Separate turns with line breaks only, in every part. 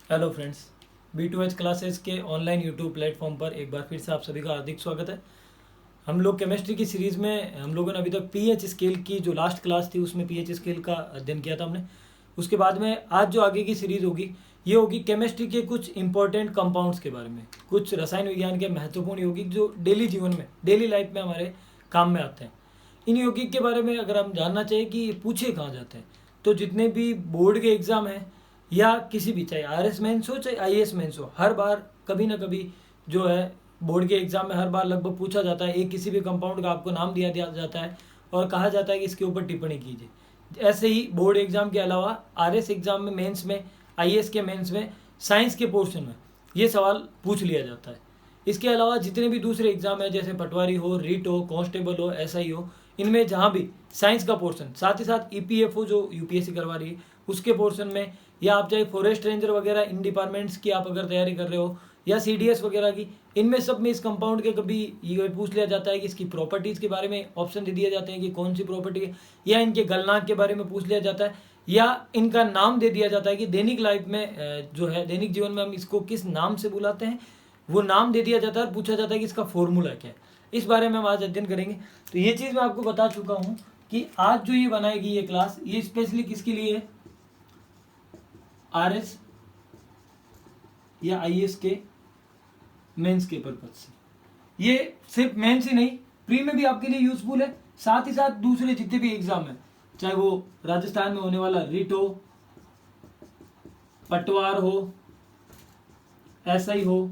Hello friends, B2H classes के online YouTube platform पर एक बार फिर से आप सभी का हार्दिक स्वागत है। हम लोग केमिस्ट्री की सीरीज़ में हम लोगों ने अभी तक पीएच स्केल की जो लास्ट क्लास थी उसमें पीएच स्केल का अध्ययन किया था हमने। उसके बाद में आज जो आगे की सीरीज़ होगी ये होगी केमिस्ट्री के कुछ इंपॉर्टेंट कंपाउंड्स के बारे में, कुछ रसायन विज्ञान के महत्वपूर्ण यौगिक जो डेली जीवन में, डेली लाइफ में हमारे काम में आते हैं। इन यौगिक के बारे में अगर हम जानना चाहिए कि पूछे कहाँ जाते हैं, तो जितने भी बोर्ड के एग्ज़ाम हैं या किसी भी, चाहे RS मेंस हो चाहे IAS मेंस हो, हर बार कभी ना कभी जो है बोर्ड के एग्ज़ाम में हर बार लगभग पूछा जाता है। एक किसी भी कंपाउंड का आपको नाम दिया जाता है और कहा जाता है कि इसके ऊपर टिप्पणी कीजिए। ऐसे ही बोर्ड एग्ज़ाम के अलावा RS एग्ज़ाम में, मेंस में, IAS के मेंस में, साइंस के पोर्शन में ये सवाल पूछ लिया जाता है। इसके अलावा जितने भी दूसरे एग्ज़ाम है, जैसे पटवारी हो, रीट हो, कांस्टेबल हो, SI हो, इनमें जहाँ भी साइंस का पोर्शन, साथ ही साथ EPFO जो UPSC करवा रही है उसके पोर्शन में, या आप चाहे फॉरेस्ट रेंजर वगैरह इन डिपार्टमेंट्स की आप अगर तैयारी कर रहे हो, या CDS वगैरह की, इनमें सब में इस कंपाउंड के कभी ये पूछ लिया जाता है कि इसकी प्रॉपर्टीज़ के बारे में ऑप्शन दे दिए जाते हैं कि कौन सी प्रॉपर्टी है, या इनके गलनांक के बारे में पूछ लिया जाता है, या इनका नाम दे दिया जाता है कि दैनिक लाइफ में जो है, दैनिक जीवन में हम इसको किस नाम से बुलाते हैं, वो नाम दे दिया जाता है और पूछा जाता है कि इसका फॉर्मूला क्या है। इस बारे में हम आज अध्ययन करेंगे। तो ये चीज़ मैं आपको बता चुका हूँ कि आज जो ये बनाएगी ये क्लास, ये स्पेशली किसके लिए है, RS या IAS के मेंस के पर्पज से। ये सिर्फ मेंस ही नहीं, प्री में भी आपके लिए यूजफुल है, साथ ही साथ दूसरे जितने भी एग्जाम है, चाहे वो राजस्थान में होने वाला रिट हो, पटवार हो, SI हो,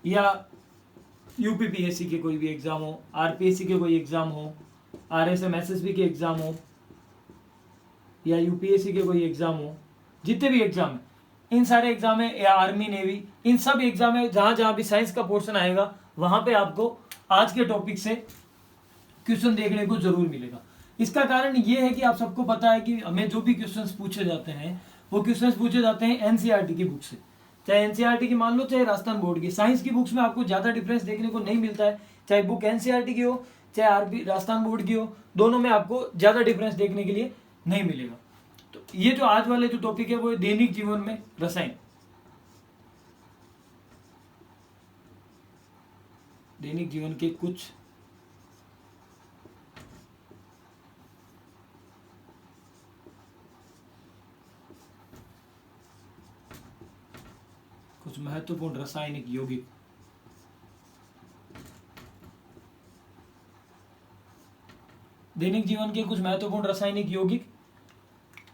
या UPPSC के कोई भी एग्जाम हो, RPSC के कोई एग्जाम हो, RSM SSB के एग्जाम हो, या UPSC के कोई एग्जाम हो, जितने भी एग्जाम है, इन सारे एग्जाम है, या आर्मी नेवी, इन सब एग्जाम है जहां जहां भी साइंस का पोर्शन आएगा वहां पे आपको आज के टॉपिक से क्वेश्चन देखने को जरूर मिलेगा। इसका कारण ये है कि आप सबको पता है कि हमें जो भी क्वेश्चंस पूछे जाते हैं वो क्वेश्चंस पूछे जाते हैं NCERT की बुक से, चाहे NCERT की मान लो चाहे राजस्थान बोर्ड की। साइंस की बुक्स में आपको ज्यादा डिफरेंस देखने को नहीं मिलता है, चाहे बुक NCERT की हो चाहे RP राजस्थान बोर्ड की हो, दोनों में आपको ज्यादा डिफरेंस देखने के लिए नहीं मिलेगा। तो ये जो आज वाले जो टॉपिक है वो दैनिक जीवन में रसायन, दैनिक जीवन के कुछ महत्वपूर्ण रासायनिक यौगिक, दैनिक जीवन के कुछ महत्वपूर्ण रासायनिक यौगिक,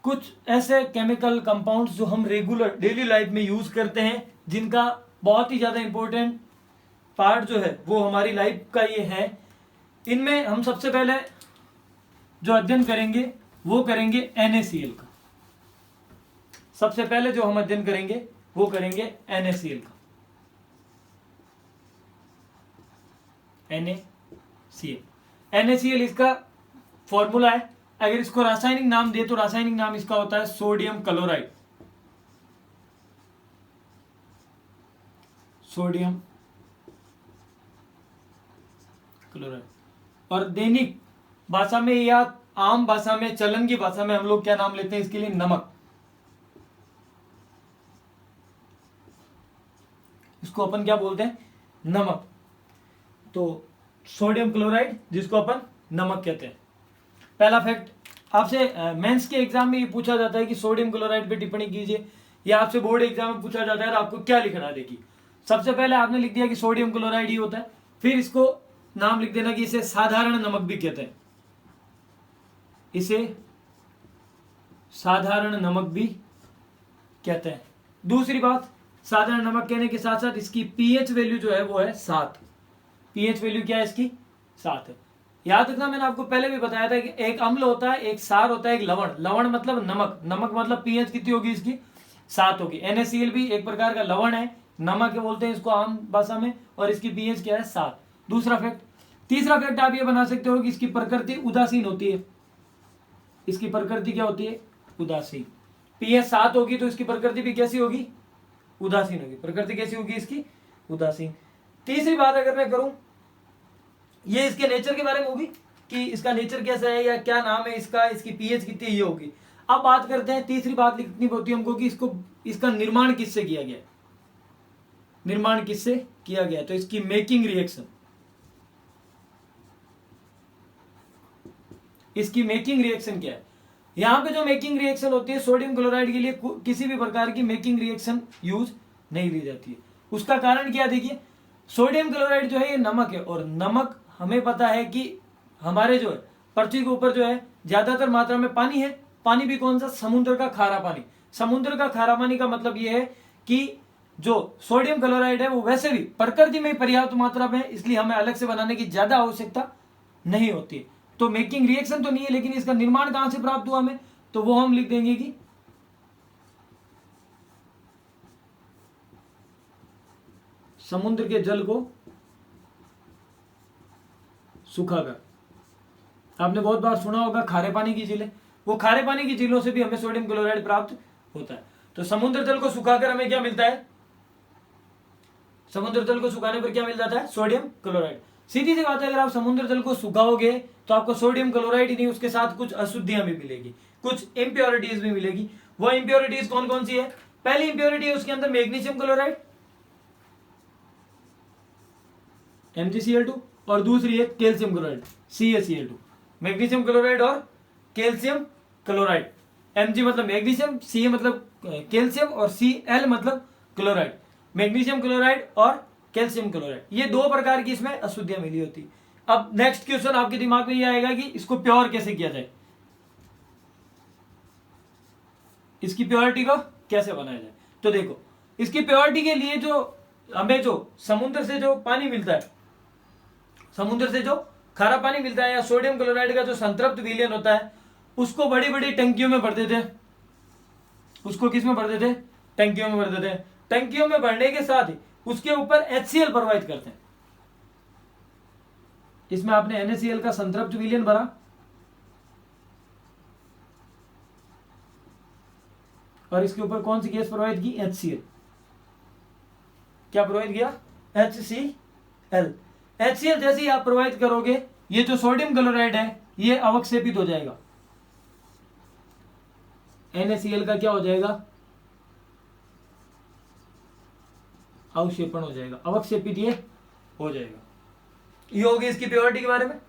कुछ ऐसे केमिकल कंपाउंड्स जो हम रेगुलर डेली लाइफ में यूज करते हैं, जिनका बहुत ही ज्यादा इंपॉर्टेंट पार्ट जो है वो हमारी लाइफ का ये है। इनमें हम सबसे पहले जो अध्ययन करेंगे वो करेंगे NaCl का। सबसे पहले जो हम अध्ययन करेंगे वो करेंगे NaCl का। NaCl इसका फॉर्मूला है। अगर इसको रासायनिक नाम दे तो रासायनिक नाम इसका होता है सोडियम क्लोराइड। Sodium chloride. और दैनिक भाषा में या आम भाषा में, चलन की भाषा में हम लोग क्या नाम लेते हैं इसके लिए, नमक। इसको अपन क्या बोलते हैं, नमक। तो सोडियम क्लोराइड जिसको अपन नमक कहते हैं। पहला फैक्ट, आपसे मेंस के एग्जाम में ये पूछा जाता है कि सोडियम क्लोराइड पे टिप्पणी कीजिए, या आपसे बोर्ड एग्जाम में पूछा जाता है और आपको क्या लिखना है। देखिए, सबसे पहले आपने लिख दिया कि सोडियम क्लोराइड ही होता है, फिर इसको नाम लिख देना कि इसे साधारण नमक भी कहते हैं, इसे साधारण नमक भी कहते हैं। दूसरी बात, साधारण नमक कहने के साथ साथ इसकी पीएच वैल्यू जो है वो है 7। पीएच वैल्यू क्या है इसकी, 7 है। याद रखना, मैंने आपको पहले भी बताया था कि एक अम्ल होता है, एक सार होता है, एक लवण। लवण मतलब नमक, नमक मतलब पीएच कितनी होगी इसकी, 7 होगी। NaCl भी एक प्रकार का लवण है, नमक बोलते हैं इसको आम भाषा में, और इसकी पीएच क्या है, 7। दूसरा फैक्ट। तीसरा फैक्ट आप ये बना सकते हो कि इसकी प्रकृति उदासीन होती है। इसकी प्रकृति क्या होती है, उदासीन। पीएच 7 होगी तो इसकी प्रकृति भी कैसी होगी, उदासीन होगी। प्रकृति कैसी होगी इसकी, उदासीन। तीसरी बात अगर मैं करूं, ये इसके नेचर के बारे में होगी कि इसका नेचर कैसा है या क्या नाम है इसका, इसकी पीएच कितनी ये होगी। अब बात करते हैं, तीसरी बात लिखनी होती है हमको कि इसका निर्माण किससे किया गया, निर्माण किससे किया गया, तो इसकी मेकिंग रिएक्शन, इसकी मेकिंग रिएक्शन क्या है। यहां पे जो मेकिंग रिएक्शन होती है सोडियम क्लोराइड के लिए किसी भी प्रकार की मेकिंग रिएक्शन यूज नहीं ली जाती है। उसका कारण क्या, देखिए सोडियम क्लोराइड जो है ये नमक है, और नमक हमें पता है कि हमारे जो है पृथ्वी के ऊपर जो है ज्यादातर मात्रा में पानी है। पानी भी कौन सा, समुद्र का खारा पानी। समुद्र का खारा पानी का मतलब ये है कि जो सोडियम क्लोराइड है वो वैसे भी प्रकृति में पर्याप्त मात्रा में, इसलिए हमें अलग से बनाने की ज्यादा आवश्यकता नहीं होती है। तो मेकिंग रिएक्शन तो नहीं है, लेकिन इसका निर्माण कहां से प्राप्त हुआ हमें, तो वो हम लिख देंगे कि समुद्र के जल को सुखाकर। आपने बहुत बार सुना होगा खारे पानी की झीलें, वो खारे पानी की झीलों से भी हमें सोडियम क्लोराइड प्राप्त होता है। तो समुद्र जल को सुखाकर हमें क्या मिलता है, समुद्र जल को सुखाने पर क्या मिल जाता है, सोडियम क्लोराइड। सीधी सी बात है, अगर आप समुद्र जल को सुखाओगे तो आपको सोडियम क्लोराइड ही नहीं, उसके साथ कुछ अशुद्धियां भी मिलेगी, कुछ इंप्योरिटीज भी मिलेगी। वो इंप्योरिटीज कौन कौन सी है, पहली इंप्योरिटी है उसके अंदर मैग्नीशियम क्लोराइड MgCl2, और दूसरी है calcium chloride CaCl2। Magnesium chloride और कैल्शियम क्लोराइड, Mg मतलब मैग्नीशियम, Ca मतलब कैल्शियम और Cl मतलब क्लोराइड। मैग्नीशियम क्लोराइड और कैल्शियम क्लोराइड, ये दो प्रकार की इसमें अशुद्धियां मिली होती। अब नेक्स्ट क्वेश्चन आपके दिमाग में ये आएगा कि इसको प्योर कैसे किया जाए, इसकी प्योरिटी को कैसे बनाया जाए। तो देखो इसकी प्योरिटी के लिए जो हमें जो समुद्र से जो पानी मिलता है, समुद्र से जो खारा पानी मिलता है या सोडियम क्लोराइड का जो संतृप्त विलयन होता है, उसको बड़ी बड़ी टंकियों में भर देते हैं। उसको किस में भर देते हैं, टंकियों में भर देते हैं। टंकियों में भरने के साथ ही उसके ऊपर HCl प्रोवाइड करते हैं। इसमें आपने NaCl का संतृप्त विलयन भरा, और इसके ऊपर कौन सी गैस प्रोवाइड की, HCl। क्या प्रोवाइड किया, HCl। HCl जैसे ही आप प्रोवाइड करोगे, ये जो सोडियम क्लोराइड है ये अवक्षेपित हो जाएगा। NaCl का क्या हो जाएगा, अवक्षेपण हो जाएगा, अवक्षेपित ये हो जाएगा। ये होगी इसकी प्योरिटी के बारे में।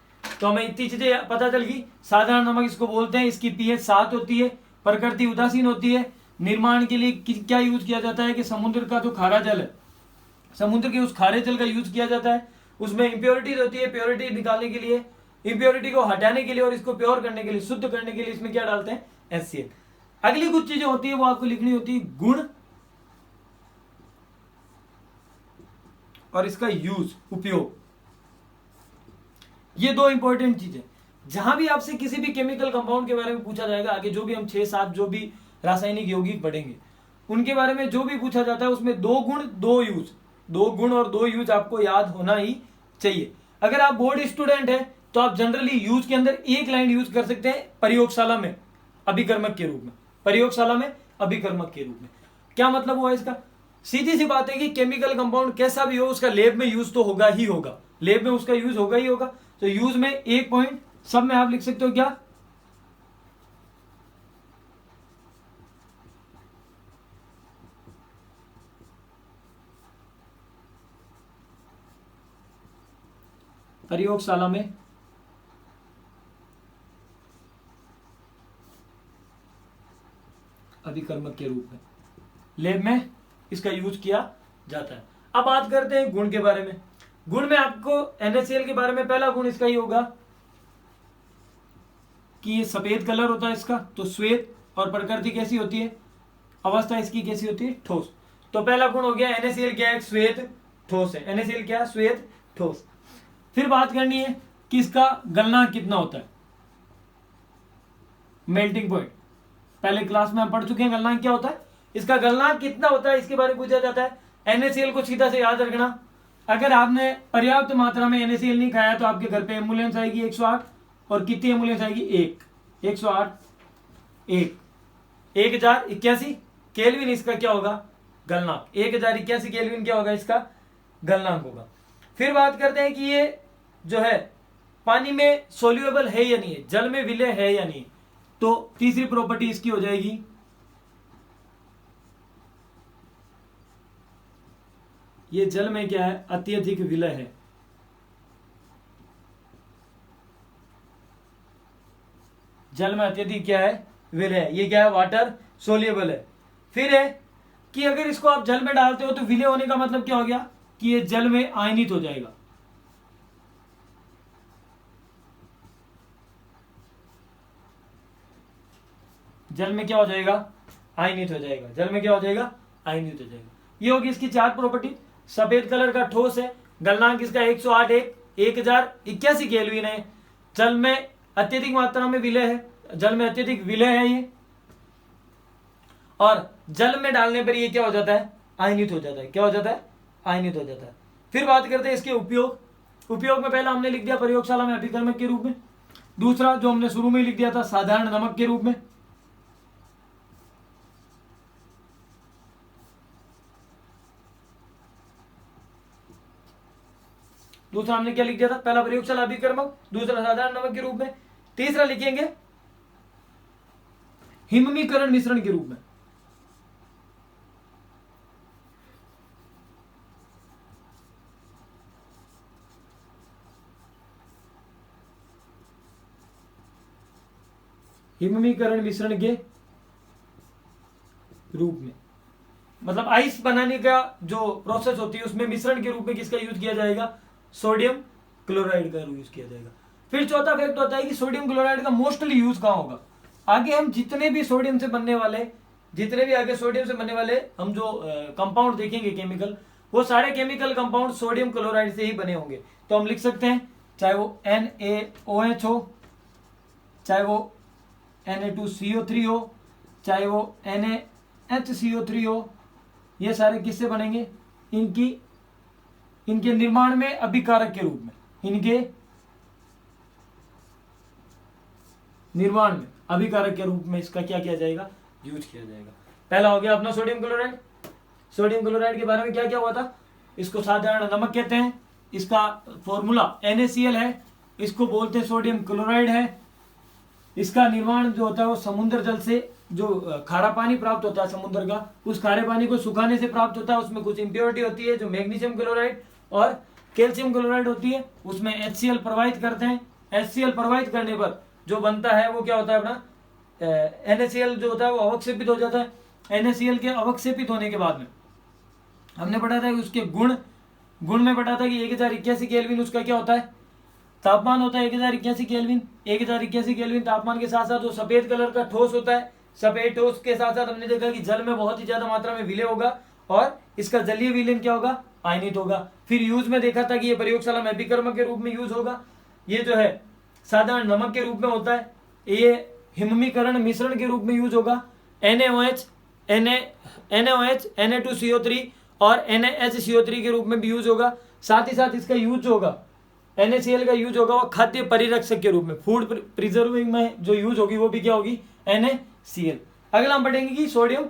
तो हमें इतनी चीजें पता चल गई। साधारण नमक इसको बोलते हैं, इसकी pH 7 होती है, प्रकृति उदासीन होती है। निर्माण के लिए क्या यूज किया जाता है कि समुद्र का जो खारा जल है, समुद्र के उस खारे जल का यूज किया जाता है। उसमें इंप्योरिटीज होती है, प्योरिटी निकालने के लिए, इंप्योरिटी को हटाने के लिए और इसको प्योर करने के लिए, शुद्ध करने के लिए इसमें क्या डालते हैं, HCl। अगली कुछ चीजें होती है वो आपको लिखनी होती है, गुण और इसका यूज, उपयोग। ये दो इंपॉर्टेंट चीजें। जहां भी आपसे किसी भी केमिकल कंपाउंड के बारे में पूछा जाएगा, आगे जो भी हम 6-7 जो भी रासायनिक यौगिक पढ़ेंगे उनके बारे में जो भी पूछा जाता है, उसमें 2 गुण 2 यूज, 2 गुण और 2 यूज आपको याद होना ही चाहिए। अगर आप बोर्ड स्टूडेंट है तो आप जनरली यूज के अंदर एक लाइन यूज कर सकते हैं, प्रयोगशाला में अभिकर्मक के रूप में, प्रयोगशाला में अभिकर्मक के रूप में। क्या मतलब हुआ इसका, सीधी सी बात है कि केमिकल कंपाउंड कैसा भी हो उसका लेब में यूज तो होगा ही होगा, लेब में उसका यूज होगा ही होगा। तो यूज में एक पॉइंट सब में आप लिख सकते हो, क्या, प्रयोगशाला में अभिकर्मक के रूप में, लेब में इसका यूज किया जाता है। अब बात करते हैं गुण के बारे में। गुण में आपको NaCl के बारे में पहला गुण इसका ही होगा कि ये सफेद कलर होता है इसका, तो श्वेत, और प्रकृति कैसी होती है, अवस्था इसकी कैसी होती है, ठोस। तो पहला गुण हो गया NaCl क्या है, श्वेत ठोस है। NaCl क्या है, श्वेत ठोस। फिर बात करनी है कि इसका गलनांक कितना होता है, मेल्टिंग पॉइंट। पहले क्लास में हम पढ़ चुके हैं गलनांक क्या होता है, इसका गलनांक कितना होता है इसके बारे में पूछा जाता है। NaCl को सीधा से याद रखना, अगर आपने पर्याप्त मात्रा में NaCl नहीं खाया तो आपके घर पे एम्बुलेंस आएगी 108, और कितनी एम्बुलेंस आएगी, 108 1081 केल्विन इसका क्या होगा, गलनांक। 1081 केल्विन क्या होगा, इसका गलनांक होगा। फिर बात करते हैं कि ये जो है पानी में सोल्यूएबल है या नहीं है, जल में विलय है या नहीं। तो तीसरी प्रॉपर्टी इसकी हो जाएगी ये जल में क्या है, अत्यधिक विलय है। जल में अत्यधिक क्या है, विलय है। ये क्या है, वाटर सोल्यूबल है। फिर है कि अगर इसको आप जल में डालते हो तो विलय होने का मतलब क्या हो गया कि ये जल में आयनित हो जाएगा। जल में क्या हो जाएगा, आयनित हो जाएगा। जल में क्या हो जाएगा, आयनित हो जाएगा। ये होगी इसकी 4 प्रॉपर्टी। सफेद कलर का ठोस है, गलनांक इसका 108 1081 केल्विन है। जल में अत्यधिक मात्रा में विलय है, जल में अत्यधिक विलय है ये, और जल में डालने पर ये क्या हो जाता है, आयनित हो जाता है। क्या हो जाता है, आयनित हो जाता है। फिर बात करते हैं इसके उपयोग। उपयोग में पहला हमने लिख दिया प्रयोगशाला में अभिकर्मक के रूप में। दूसरा जो हमने शुरू में लिख दिया था साधारण नमक के रूप में। दूसरा हमने क्या लिख दिया था, पहला प्रयोगशाला अभिकर्मक, दूसरा साधारण नमक के रूप में, तीसरा लिखेंगे हिममीकरण मिश्रण के रूप में। हिममीकरण मिश्रण के रूप में मतलब आइस बनाने का जो प्रोसेस होती है उसमें मिश्रण के रूप में किसका यूज किया जाएगा, सोडियम क्लोराइड का यूज किया जाएगा। फिर चौथा फैक्ट होता है कि सोडियम क्लोराइड का मोस्टली यूज कहां होगा। आगे हम जितने भी सोडियम से बनने वाले हम जो कंपाउंड देखेंगे केमिकल, वो सारे केमिकल कंपाउंड सोडियम क्लोराइड से ही बने होंगे। तो हम लिख सकते हैं चाहे वो NaOH हो, चाहे वो Na2CO3 हो, चाहे वो NaHCO3 हो, ये सारे किससे बनेंगे, इनके निर्माण में अभिकारक के रूप में, इनके निर्माण में अभिकारक के रूप में इसका क्या किया जाएगा, यूज किया जाएगा। पहला हो गया अपना सोडियम क्लोराइड। सोडियम क्लोराइड के बारे में क्या क्या हुआ था, इसको साधारण नमक कहते हैं, इसका फॉर्मूला NaCl है, इसको बोलते हैं सोडियम क्लोराइड है। इसका निर्माण जो होता है वो समुद्र जल से, जो खारा पानी प्राप्त होता है समुद्र का, उस खारे पानी को सुखाने से प्राप्त होता है। उसमें कुछ इंप्योरिटी होती है जो मैग्नीशियम क्लोराइड और कैल्शियम क्लोराइड होती है, उसमें HCl प्रवाहित करते हैं। HCl प्रवाहित करने पर जो बनता है वो क्या होता है, अपना NaCl जो होता है वो अवक्षेपित हो जाता है। NaCl के अवक्षेपित होने के बाद में हमने पढ़ा था कि उसके गुण में पढ़ा था कि 1081 केल्विन उसका क्या होता है, तापमान होता है 1081 केल्विन। 1081 केल्विन तापमान के साथ साथ वो सफेद कलर का ठोस होता है। सफेद ठोस के साथ साथ हमने देखा कि जल में बहुत ही ज्यादा मात्रा में विलय होगा और इसका जलीय विलयन क्या होगा, आयनित होगा। फिर यूज में देखा था कि ये प्रयोगशाला में अभिकर्मक के रूप में यूज होगा। ये जो है साधारण नमक के रूप में होता है, ये हिममीकरण मिश्रण के रूप में यूज होगा। NaOH Na2CO3 और NaHCO3 के रूप में भी यूज होगा। साथ ही साथ इसका यूज होगा, NaCl का यूज होगा वो खाद्य परिरक्षक के रूप में, फूड प्रिजर्विंग में जो यूज होगी वो भी क्या होगी, NaCl। अगला हम पढ़ेंगे कि sodium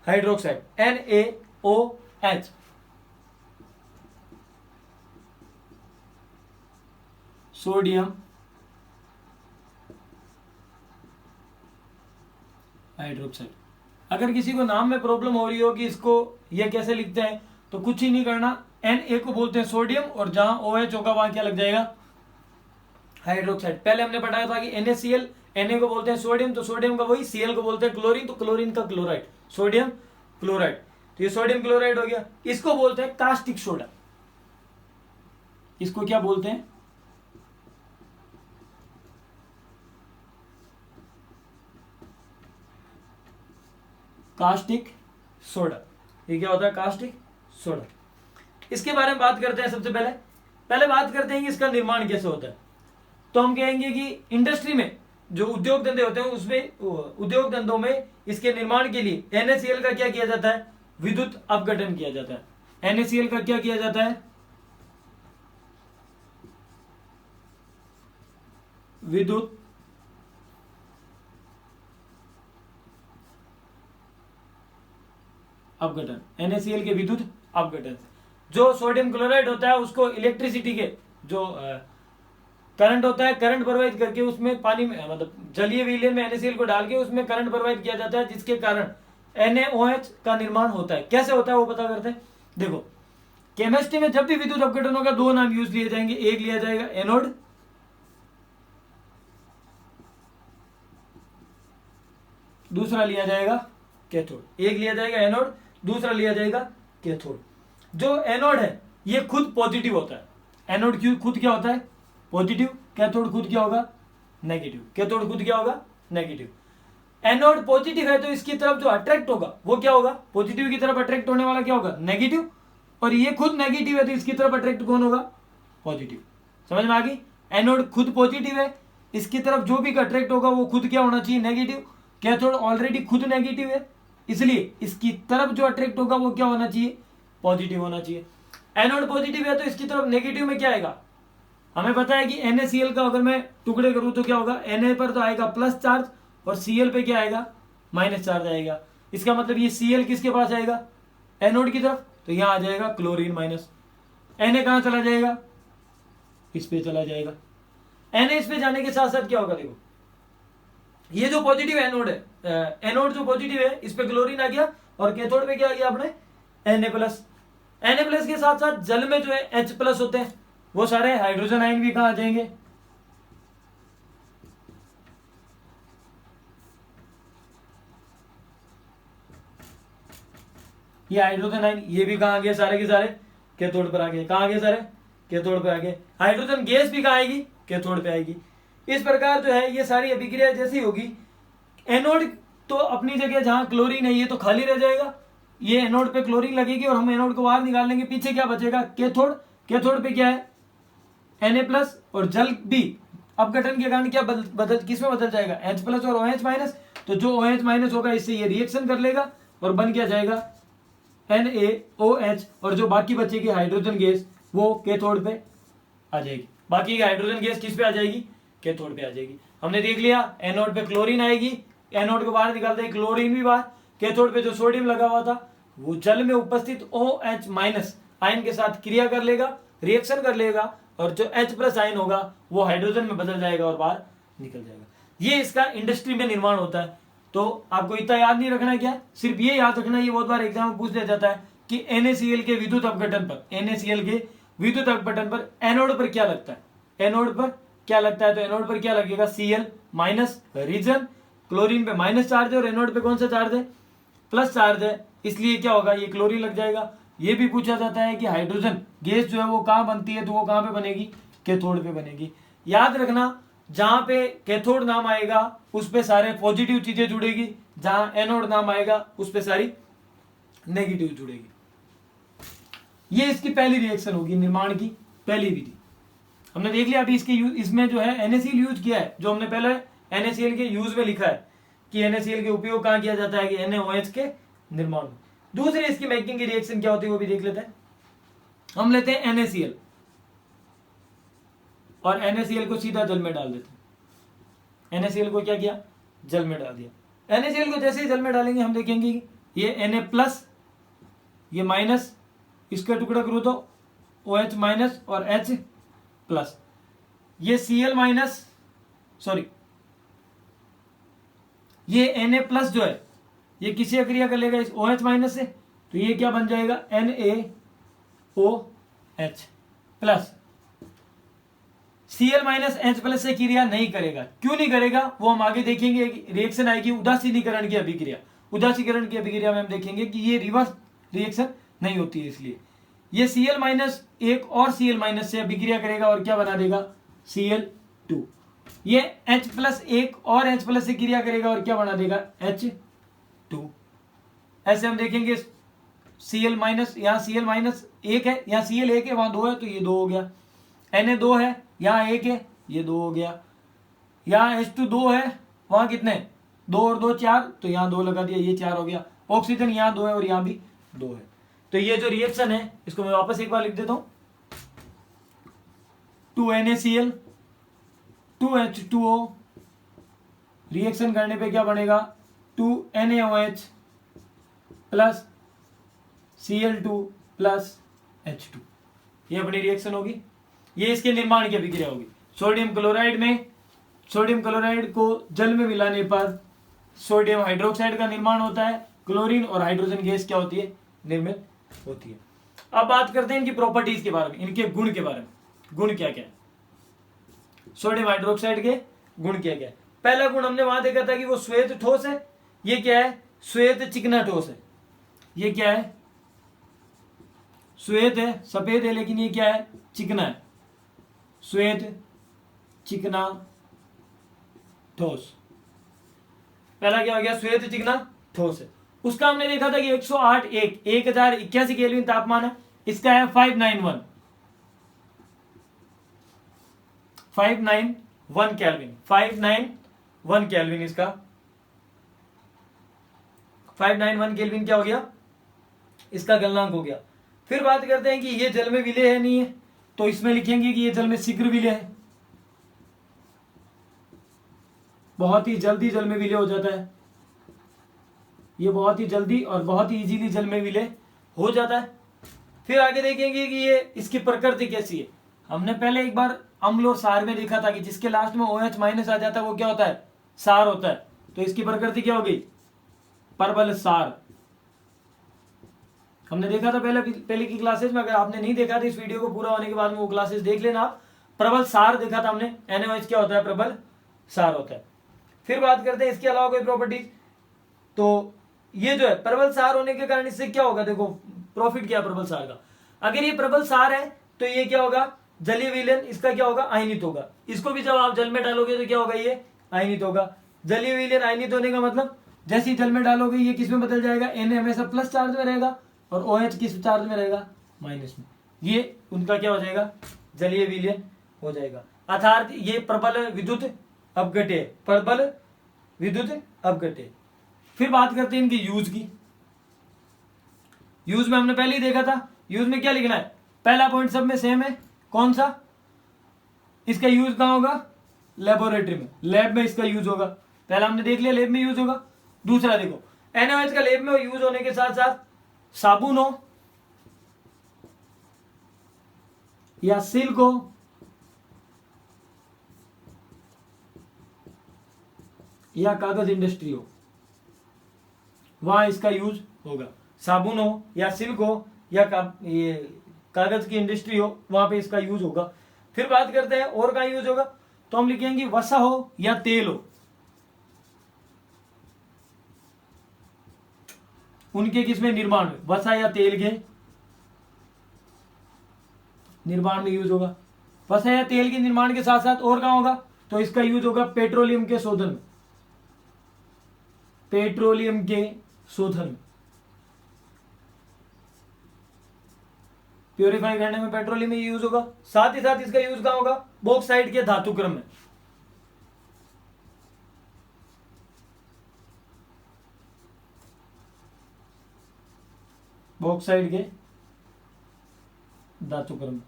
hydroxide NaOH। Sodium hydroxide. अगर किसी को नाम में प्रॉब्लम हो रही हो कि इसको ये कैसे लिखते हैं, तो कुछ ही नहीं करना, Na को बोलते हैं सोडियम और जहां OH होगा वहां क्या लग जाएगा, हाइड्रोक्साइड। पहले हमने पढ़ाया था कि NaCl, Na को बोलते हैं सोडियम, तो सोडियम का वही, Cl को बोलते हैं क्लोरीन, तो क्लोरीन का क्लोराइड, सोडियम क्लोराइड। तो ये सोडियम क्लोराइड हो गया। इसको बोलते हैं कास्टिक सोडा। इसको क्या बोलते हैं, कास्टिक सोडा। ये क्या होता है, कास्टिक सोडा। इसके बारे में बात करते हैं। सबसे पहले बात करते हैं कि इसका निर्माण कैसे होता है। तो हम कहेंगे कि इंडस्ट्री में जो उद्योग धंधे होते हैं उसमें, उद्योग धंधों में इसके निर्माण के लिए NaCl का क्या किया जाता है, विद्युत अपघटन किया जाता है। NaCl का क्या किया जाता है, विद्युत अपघटन। NaCl के विद्युत अपघटन। जो सोडियम क्लोराइड होता है उसको इलेक्ट्रिसिटी के जो करंट होता है, करंट प्रोवाइड करके उसमें पानी में मतलब जलीय विलयन में NaCl को डाल के उसमें करंट प्रोवाइड किया जाता है, जिसके कारण NaOH का निर्माण होता है। कैसे होता है वो पता करते हैं। देखो केमिस्ट्री में जब भी विद्युत अपघटन होगा दो नाम यूज लिए जाएंगे, एक लिया जाएगा एनोड, दूसरा लिया जाएगा कैथोड। एक लिया जाएगा एनोड, दूसरा लिया जाएगा कैथोड। जो एनोड है ये खुद पॉजिटिव होता है। एनोड खुद क्या होता है? पॉजिटिव। कैथोड खुद क्या होगा? नेगेटिव। कैथोड खुद क्या होगा? नेगेटिव। एनोड पॉजिटिव है तो इसकी तरफ जो अट्रैक्ट होगा वो क्या होगा? पॉजिटिव की तरफ अट्रैक्ट होने वाला क्या होगा? नेगेटिव। और ये खुद नेगेटिव है तो इसकी तरफ अट्रैक्ट कौन होगा? पॉजिटिव। समझ में आ गई? एनोड खुद पॉजिटिव है, इसकी तरफ जो भी अट्रैक्ट होगा वो खुद क्या होना चाहिए? नेगेटिव। कैथोड ऑलरेडी खुद नेगेटिव है, इसलिए इसकी तरफ जो अट्रैक्ट होगा वो क्या होना चाहिए? पॉजिटिव होना चाहिए। एनोड पॉजिटिव है तो इसकी तरफ नेगेटिव में क्या आएगा? हमें पता है कि NaCl का अगर मैं टुकड़े करूं तो क्या होगा? Na पर तो आएगा प्लस चार्ज और Cl पे क्या आएगा? माइनस चार्ज आएगा। इसका मतलब ये Cl किसके पास आएगा? एनोड की तरफ, तो यहां आ जाएगा क्लोरीन माइनस। Na कहां चला जाएगा? इस पे चला जाएगा। Na इस पे जाने के साथ साथ क्या होगा? देखो ये जो पॉजिटिव एनोड है, एनोड जो पॉजिटिव है इस पे क्लोरीन आ गया और कैथोड पे क्या आ गया अपने? Na plus. Na प्लस के साथ साथ जल में जो है H प्लस होते हैं वो सारे हाइड्रोजन आयन भी कहां आ जाएंगे? ये हाइड्रोजन आयन ये भी कहां आ गए? सारे के सारे कैथोड पर आ गए। कहां आ गए? सारे कैथोड पर आ गए। हाइड्रोजन गैस भी कहां आएगी? कैथोड पे आएगी। इस प्रकार जो है ये सारी अभिक्रिया जैसी होगी। एनोड तो अपनी जगह जहां क्लोरीन है ये तो खाली रह जाएगा, ये एनोड पे क्लोरीन लगेगी और हम एनोड को बाहर निकाल लेंगे। पीछे क्या बचेगा? कैथोड। कैथोड पे क्या है? Na plus. और जल भी अपघटन के कारण क्या किस में बदल जाएगा? H प्लस और OH माइनस। तो जो OH माइनस होगा इससे ये रिएक्शन कर लेगा और बन क्या जाएगा? NaOH। और जो बाकी बचेगी हाइड्रोजन गैस वो कैथोड पे आ जाएगी। बाकी की हाइड्रोजन गैस किस पे आ जाएगी? कैथोड पे आ जाएगी। हमने देख लिया एनोड पे क्लोरीन आएगी, एनोड को बाहर निकालते हैं, क्लोरीन भी बाहर। कैथोड पे जो सोडियम लगा हुआ था वो जल में उपस्थित OH माइनस आयन के साथ क्रिया कर लेगा, रिएक्शन कर लेगा और जो H प्लस आयन होगा वो हाइड्रोजन में बदल जाएगा और बाहर निकल जाएगा। ये इसका इंडस्ट्री में निर्माण होता है। तो आपको इतना याद नहीं रखना, क्या सिर्फ ये याद रखना, ये बहुत बार एग्जाम में पूछ दिया जाता है कि NaCl के विद्युत अपघटन पर, NaCl के विद्युत अपघटन पर एनोड पर क्या लगता है? एनोड पर क्या लगता है? तो एनोड पर क्या लगेगा? Cl minus region. क्लोरीन पे माइनस चार्ज है और एनोड पे कौन सा चार्ज है? प्लस चार्ज है, इसलिए क्या होगा? ये क्लोरीन लग जाएगा। ये भी पूछा जाता है कि हाइड्रोजन गैस जो है वो कहां बनती है? तो वो कहां पे बनेगी? कैथोड पे बनेगी। याद रखना जहां पे कैथोड नाम आएगा उस पे सारे पॉजिटिव चीजें जुड़ेगी, जहां एनोड नाम आएगा उस पे सारी नेगेटिव जुड़ेगी। ये इसकी पहली रिएक्शन होगी, निर्माण की पहली विधि हमने देख लिया। अभी इसके इसमें जो है NaCl यूज किया है, जो हमने पहले NaCl के यूज में लिखा है कि NaCl के उपयोग कहां किया जाता है? कि NaOH के निर्माण में। दूसरी इसकी मेकिंग की रिएक्शन क्या होती है वो भी देख लेते हैं। हम लेते हैं NaCl और NaCl को सीधा जल में डाल देते हैं। NaCl को क्या किया? जल में डाल दिया। NaCl को जैसे ही जल में डालेंगे हम देखेंगे कि ये Na प्लस, ये माइनस, इसका टुकड़ा करो तो OH माइनस और H प्लस, ये Cl माइनस, सॉरी ये Na प्लस जो है ये किसी अक्रिया कर लेगा इस OH माइनस से, तो ये क्या बन जाएगा? NaOH plus. Cl minus H plus से क्रिया नहीं करेगा। क्यों नहीं करेगा वो हम आगे देखेंगे। रिएक्शन आएगी उदासीनीकरण की अभिक्रिया। उदासीकरण की अभिक्रिया में हम देखेंगे कि ये रिवर्स रिएक्शन नहीं होती है, इसलिए ये Cl माइनस एक और Cl माइनस से अभिक्रिया करेगा और क्या बना देगा? Cl2। ये H प्लस एक और H प्लस से क्रिया करेगा और क्या बना देगा? H2। ऐसे हम देखेंगे Cl माइनस, यहाँ Cl माइनस एक है, यहाँ Cl एक है, वहां दो है तो ये दो हो गया। Na दो है, यहाँ एक है, ये दो हो गया। यहाँ H2 दो है, वहां कितने? दो और दो चार, तो यहाँ दो लगा दिया, ये चार हो गया। ऑक्सीजन यहाँ दो है और यहाँ भी दो है। तो ये जो रिएक्शन है इसको मैं वापस एक बार लिख देता हूं। 2NaCl 2H2O रिएक्शन करने पे क्या बनेगा? 2NaOH plus Cl2 plus H2। ये अपनी रिएक्शन होगी, ये इसके निर्माण की अभिक्रिया होगी। सोडियम क्लोराइड में सोडियम क्लोराइड को जल में मिलाने पर सोडियम हाइड्रोक्साइड का निर्माण होता है, क्लोरीन और हाइड्रोजन गैस क्या होती है, निर्मित होती है। अब बात करते हैं इनकी प्रॉपर्टीज के बारे में, इनके गुण के बारे में। गुण क्या क्या है सोडियम हाइड्रोक्साइड के, गुण क्या क्या है। पहला गुण हमने वहां देखा था कि वो श्वेत ठोस है। ये क्या है, श्वेत चिकना ठोस है। ये क्या है, श्वेत है, सफेद है, लेकिन ये क्या है, चिकना है। श्वेत चिकना ठोस, पहला क्या हो गया, श्वेत चिकना ठोस है। उसका हमने देखा था कि 108 1081 केल्विन तापमान है। इसका है 591 केल्विन, 591 केल्विन। इसका 591 केल्विन क्या हो गया, इसका गलनांक हो गया। फिर बात करते हैं कि ये जल में विलय है नहीं है, तो इसमें लिखेंगे कि ये जल में शीघ्र विलय है, बहुत ही जल्दी जल में विलय हो जाता है। ये बहुत ही जल्दी और बहुत ही इजीली जल में विलय हो जाता है। फिर आगे देखेंगे कि ये इसकी प्रकृति कैसी है। हमने पहले एक बार अम्ल और सार में देखा था कि जिसके लास्ट में OH माइनस आ जाता है वो क्या होता है, सार होता है। तो इसकी प्रकृति क्या हो गई, परबल सार। हमने देखा था पहले की क्लासेस में। अगर आपने नहीं देखा तो इस वीडियो को पूरा होने के बाद में वो क्लासेस देख लेना। प्रबल सार देखा था हमने, NaOH क्या होता है, प्रबल सार होता है। फिर बात करते हैं इसके अलावा कोई प्रॉपर्टीज। तो ये जो है प्रबल सार होने के कारण इससे क्या होगा, देखो प्रॉफिट क्या है प्रबल सार का। अगर ये प्रबल सार है तो ये क्या होगा, जलीय विलयन इसका क्या होगा, आयनित होगा। इसको भी जब आप जल में डालोगे तो क्या होगा, ये आयनित होगा। जलीय विलयन आयनित होने का मतलब जैसे ही जल में डालोगे ये किस में बदल जाएगा, Na हमेशा प्लस चार्ज में रहेगा और OH किस चार्ज में रहेगा, माइनस में। ये उनका क्या हो जाएगा, जलीय विलयन हो जाएगा। अर्थात ये प्रबल विद्युत अपघट्य, प्रबल विद्युत अपघट्य। फिर बात करते हैं इनकी यूज की। यूज में हमने पहले ही देखा था, यूज में क्या लिखना है, पहला पॉइंट सब में सेम है। कौन सा, इसका यूज कहां होगा, लेबोरेटरी में, लैब में इसका यूज होगा। पहला हमने देख लिया लैब में यूज होगा। दूसरा देखो NaOH का लैब में यूज होने के साथ साथ साबुन हो या सिल्क हो या कागज इंडस्ट्री हो, वहां इसका यूज होगा। साबुन हो या सिल्क हो या ये कागज की इंडस्ट्री हो, वहां पे इसका यूज होगा। फिर बात करते हैं और कहां यूज होगा, तो हम लिखेंगे वसा हो या तेल हो, उनके किसमें निर्माण में, वसा या तेल के निर्माण में यूज होगा। वसा या तेल के निर्माण के साथ साथ और कहां होगा, तो इसका यूज होगा पेट्रोलियम के शोधन में, पेट्रोलियम के शोधन में, प्योरीफाई करने में पेट्रोलियम में यूज होगा। साथ ही साथ इसका यूज कहां होगा, बॉक्साइट के धातुक्रम में, बॉक्साइट के धातुक्रम में।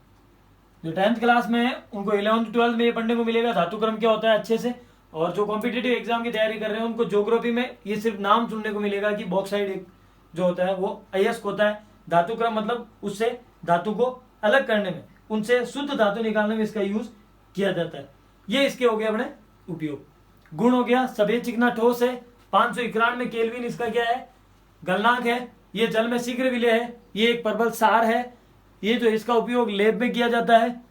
जो 10th क्लास में है उनको 11th 12th में ये पढ़ने को मिलेगा धातुक्रम क्या होता है अच्छे से। और जो कॉम्पिटिटिव एग्जाम की तैयारी कर रहे हैं उनको ज्योग्राफी में ये सिर्फ नाम सुनने को मिलेगा कि बॉक्साइट एक जो होता है वो अयस्क होता है। धातुक्रम मतलब उससे धातु को अलग करने में, उनसे शुद्ध धातु निकालने में इसका यूज किया जाता है। ये इसके हो गए अपने उपयोग। गुण हो गया, सफेद चिकना ठोस है, 591 केल्विन इसका क्या है, गलनांक है। ये जल में शीघ्र विलय है, ये एक प्रबल सार है। ये जो इसका उपयोग लैब में किया जाता है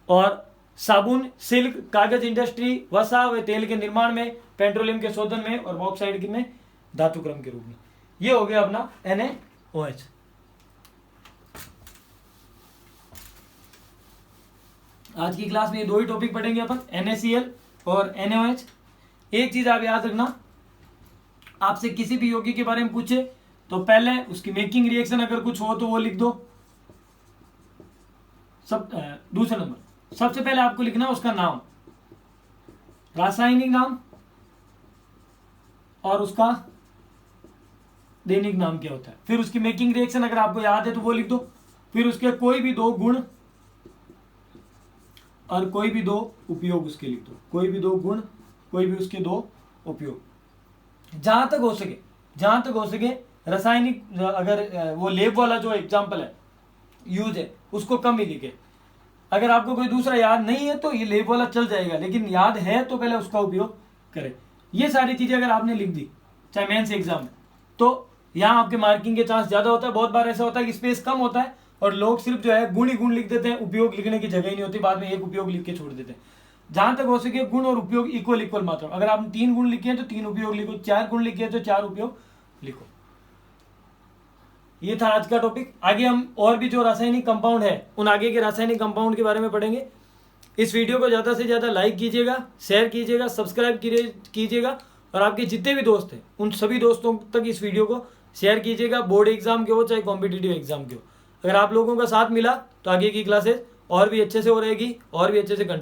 और साबुन, सिल्क, कागज इंडस्ट्री, वसा व तेल के निर्माण में, पेट्रोलियम के शोधन में और बॉक्साइट में धातुक्रम के रूप में। ये हो गया अपना NaOH। आज की क्लास में ये दो ही टॉपिक पढ़ेंगे अपन, NaCl और NaOH। एक चीज आप याद रखना, आपसे किसी भी यौगिक के बारे में पूछे तो पहले उसकी मेकिंग रिएक्शन अगर कुछ हो तो वो लिख दो। दूसरा नंबर, सबसे पहले आपको लिखना उसका नाम, रासायनिक नाम और उसका दैनिक नाम क्या होता है। फिर उसकी मेकिंग रिएक्शन अगर आपको याद है तो वो लिख दो। फिर उसके कोई भी दो गुण और कोई भी दो उपयोग उसके लिख दो, कोई भी दो गुण, कोई भी उसके दो उपयोग। जहां तक हो सके रासायनिक, अगर वो लेब वाला जो एग्जाम्पल है यूज है उसको कम ही लिखे। अगर आपको कोई दूसरा याद नहीं है तो ये लेब वाला चल जाएगा, लेकिन याद है तो पहले उसका उपयोग करें। ये सारी चीजें अगर आपने लिख दी चाहे मेंस एग्जाम में, तो यहाँ आपके मार्किंग के चांस ज्यादा होता है। बहुत बार ऐसा होता है कि स्पेस कम होता है और लोग सिर्फ जो है गुण ही गुण लिख देते हैं, उपयोग लिखने की जगह ही नहीं होती, बाद में एक उपयोग लिख के छोड़ देते हैं। जहां तक हो सके गुण और उपयोग इक्वल इक्वल मात्रा, अगर आपने 3 गुण लिखे हैं तो 3 उपयोग लिखो, 4 गुण लिखे हैं तो 4 उपयोग लिखो। ये था आज का टॉपिक। आगे हम और भी जो रासायनिक कंपाउंड है उन आगे के रासायनिक कंपाउंड के बारे में पढ़ेंगे। इस वीडियो को ज़्यादा से ज़्यादा लाइक कीजिएगा, शेयर कीजिएगा, सब्सक्राइब कीजिएगा और आपके जितने भी दोस्त हैं उन सभी दोस्तों तक इस वीडियो को शेयर कीजिएगा, बोर्ड एग्जाम के हो चाहे कॉम्पिटिटिव एग्जाम के हो। अगर आप लोगों का साथ मिला तो आगे की क्लासेस और भी अच्छे से हो रहेगी और भी अच्छे से कंटिन्यू